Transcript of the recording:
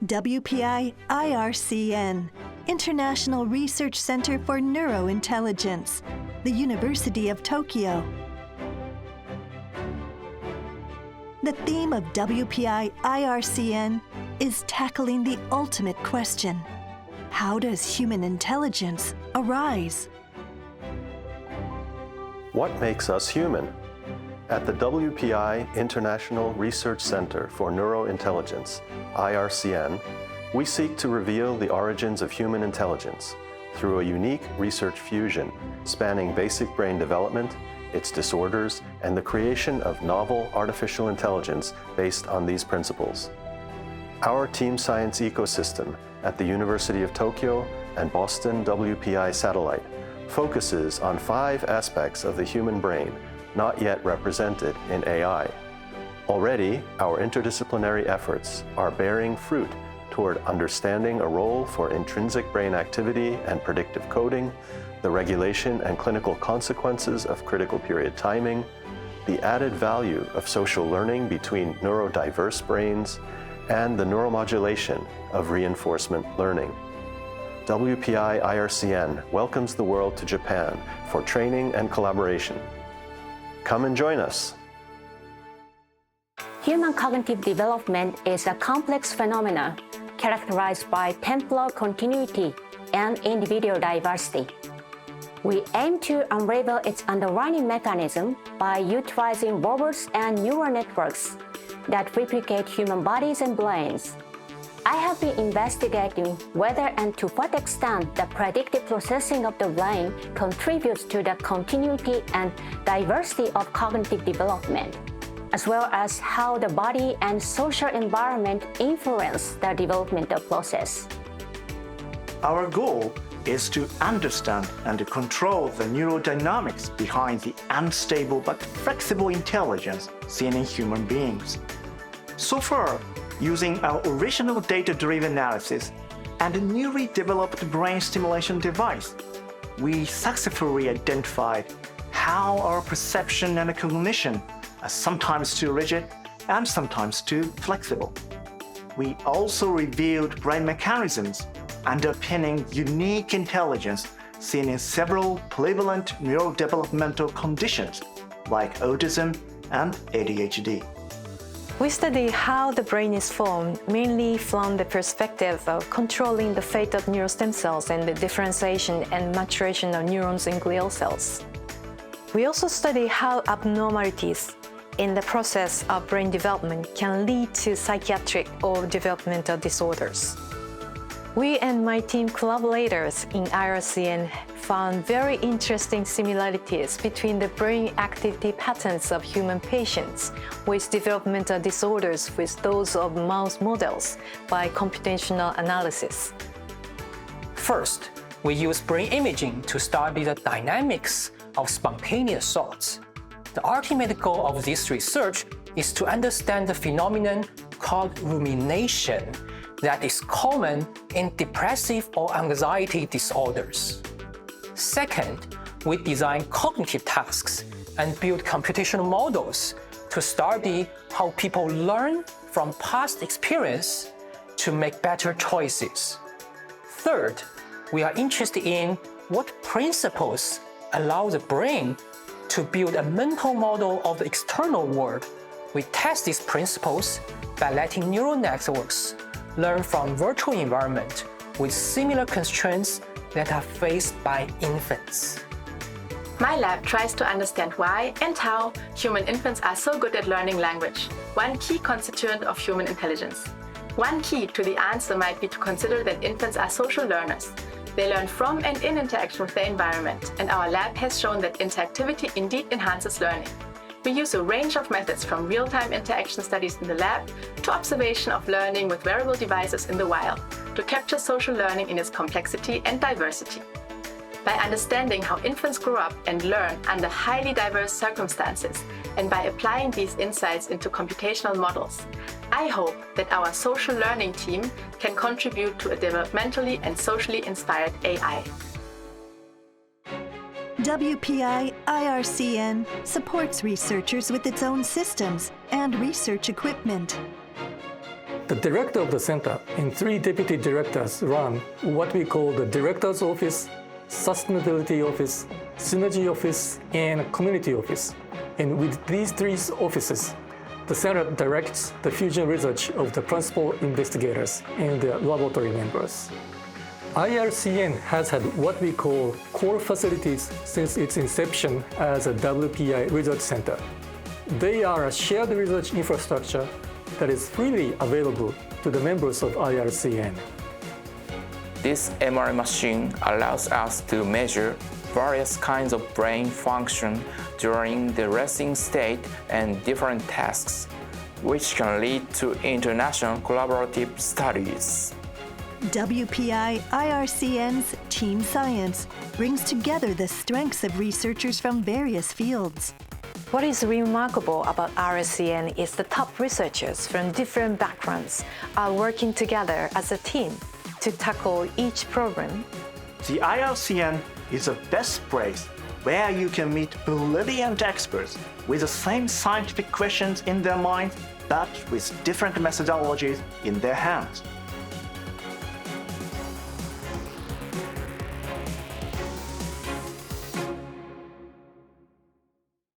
WPI-IRCN, International Research Center for Neurointelligence, the University of Tokyo. The theme of WPI-IRCN is tackling the ultimate question: how does human intelligence arise? What makes us human? At the WPI International Research Center for Neurointelligence, IRCN, we seek to reveal the origins of human intelligence through a unique research fusion spanning basic brain development, its disorders, and the creation of novel artificial intelligence based on these principles. Our team science ecosystem at the University of Tokyo and Boston WPI Satellite focuses on 5 aspects of the human brain not yet represented in AI. Already, our interdisciplinary efforts are bearing fruit toward understanding a role for intrinsic brain activity and predictive coding, the regulation and clinical consequences of critical period timing, the added value of social learning between neurodiverse brains, and the neuromodulation of reinforcement learning. WPI-IRCN welcomes the world to Japan for training and collaboration. Come and join us. Human cognitive development is a complex phenomenon characterized by temporal continuity and individual diversity. We aim to unravel its underlying mechanism by utilizing robots and neural networks that replicate human bodies and brains. I have been investigating whether and to what extent the predictive processing of the brain contributes to the continuity and diversity of cognitive development, as well as how the body and social environment influence the developmental process. Our goal is to understand and to control the neurodynamics behind the unstable but flexible intelligence seen in human beings. So far, using our original data-driven analysis and a newly developed brain stimulation device, we successfully identified how our perception and cognition are sometimes too rigid and sometimes too flexible. We also revealed brain mechanisms underpinning unique intelligence seen in several prevalent neurodevelopmental conditions like autism and ADHD. We study how the brain is formed mainly from the perspective of controlling the fate of neural stem cells and the differentiation and maturation of neurons in glial cells. We also study how abnormalities in the process of brain development can lead to psychiatric or developmental disorders. We and my team collaborators in IRCN found very interesting similarities between the brain activity patterns of human patients with developmental disorders with those of mouse models by computational analysis. First, we use brain imaging to study the dynamics of spontaneous thoughts. The ultimate goal of this research is to understand the phenomenon called rumination that is common in depressive or anxiety disorders. Second, we design cognitive tasks and build computational models to study how people learn from past experience to make better choices. Third, we are interested in what principles allow the brain to build a mental model of the external world. We test these principles by letting neural networks learn from virtual environment with similar constraints that are faced by infants. My lab tries to understand why and how human infants are so good at learning language, one key constituent of human intelligence. One key to the answer might be to consider that infants are social learners. They learn from and in interaction with their environment, and our lab has shown that interactivity indeed enhances learning. We use a range of methods from real-time interaction studies in the lab to observation of learning with wearable devices in the wild to capture social learning in its complexity and diversity. By understanding how infants grow up and learn under highly diverse circumstances, and by applying these insights into computational models, I hope that our social learning team can contribute to a developmentally and socially inspired AI. WPI-IRCN supports researchers with its own systems and research equipment. The director of the center and 3 deputy directors run what we call the Director's Office, Sustainability Office, Synergy Office, and Community Office. And with these 3 offices, the center directs the fusion research of the principal investigators and the laboratory members. IRCN has had what we call core facilities since its inception as a WPI research center. They are a shared research infrastructure that is freely available to the members of IRCN. This MRI machine allows us to measure various kinds of brain function during the resting state and different tasks, which can lead to international collaborative studies. WPI-IRCN's Team Science brings together the strengths of researchers from various fields. What is remarkable about IRCN is the top researchers from different backgrounds are working together as a team to tackle each problem. The IRCN is the best place where you can meet brilliant experts with the same scientific questions in their minds, but with different methodologies in their hands.